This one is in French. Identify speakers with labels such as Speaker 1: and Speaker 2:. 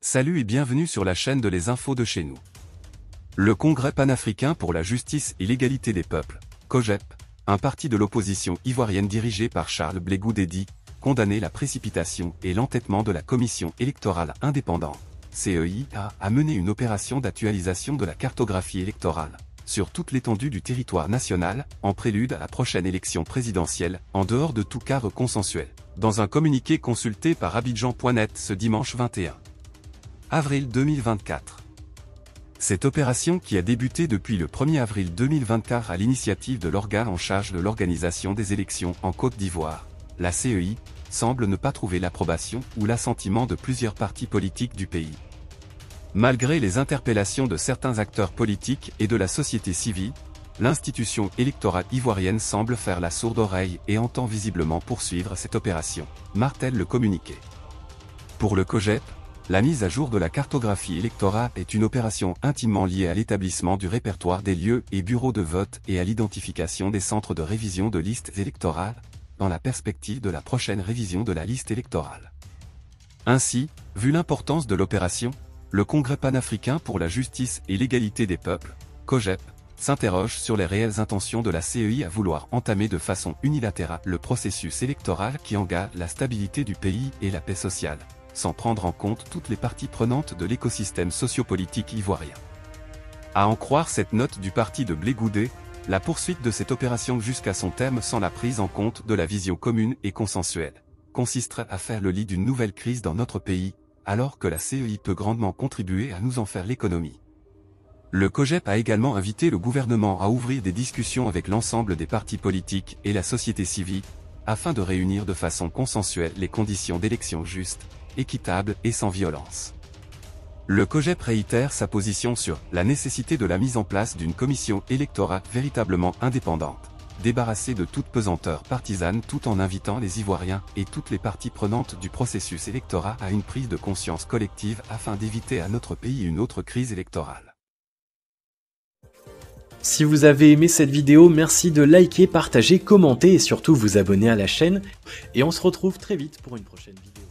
Speaker 1: Salut et bienvenue sur la chaîne de Les Infos de chez nous. Le Congrès panafricain pour la justice et l'égalité des peuples, COJEP, un parti de l'opposition ivoirienne dirigé par Charles Blé Goudet, condamné la précipitation et l'entêtement de la Commission électorale indépendante, CEIA, a mené une opération d'actualisation de la cartographie électorale sur toute l'étendue du territoire national, en prélude à la prochaine élection présidentielle, en dehors de tout cadre consensuel. Dans un communiqué consulté par Abidjan.net ce dimanche 21 avril 2024. Cette opération qui a débuté depuis le 1er avril 2024 à l'initiative de l'organe en charge de l'organisation des élections en Côte d'Ivoire, la CEI, semble ne pas trouver l'approbation ou l'assentiment de plusieurs partis politiques du pays. Malgré les interpellations de certains acteurs politiques et de la société civile, l'institution électorale ivoirienne semble faire la sourde oreille et entend visiblement poursuivre cette opération, martèle le communiqué. Pour le COJEP, la mise à jour de la cartographie électorale est une opération intimement liée à l'établissement du répertoire des lieux et bureaux de vote et à l'identification des centres de révision de listes électorales, dans la perspective de la prochaine révision de la liste électorale. Ainsi, vu l'importance de l'opération, le Congrès panafricain pour la justice et l'égalité des peuples, COJEP, s'interroge sur les réelles intentions de la CEI à vouloir entamer de façon unilatérale le processus électoral qui engage la stabilité du pays et la paix sociale, sans prendre en compte toutes les parties prenantes de l'écosystème sociopolitique ivoirien. À en croire cette note du parti de Blé Goudet, la poursuite de cette opération jusqu'à son terme sans la prise en compte de la vision commune et consensuelle, consisterait à faire le lit d'une nouvelle crise dans notre pays, alors que la CEI peut grandement contribuer à nous en faire l'économie. Le COJEP a également invité le gouvernement à ouvrir des discussions avec l'ensemble des partis politiques et la société civile, afin de réunir de façon consensuelle les conditions d'élections justes, équitable et sans violence. Le COJEP réitère sa position sur la nécessité de la mise en place d'une commission électorale véritablement indépendante, débarrassée de toute pesanteur partisane tout en invitant les Ivoiriens et toutes les parties prenantes du processus électoral à une prise de conscience collective afin d'éviter à notre pays une autre crise électorale.
Speaker 2: Si vous avez aimé cette vidéo, merci de liker, partager, commenter et surtout vous abonner à la chaîne. Et on se retrouve très vite pour une prochaine vidéo.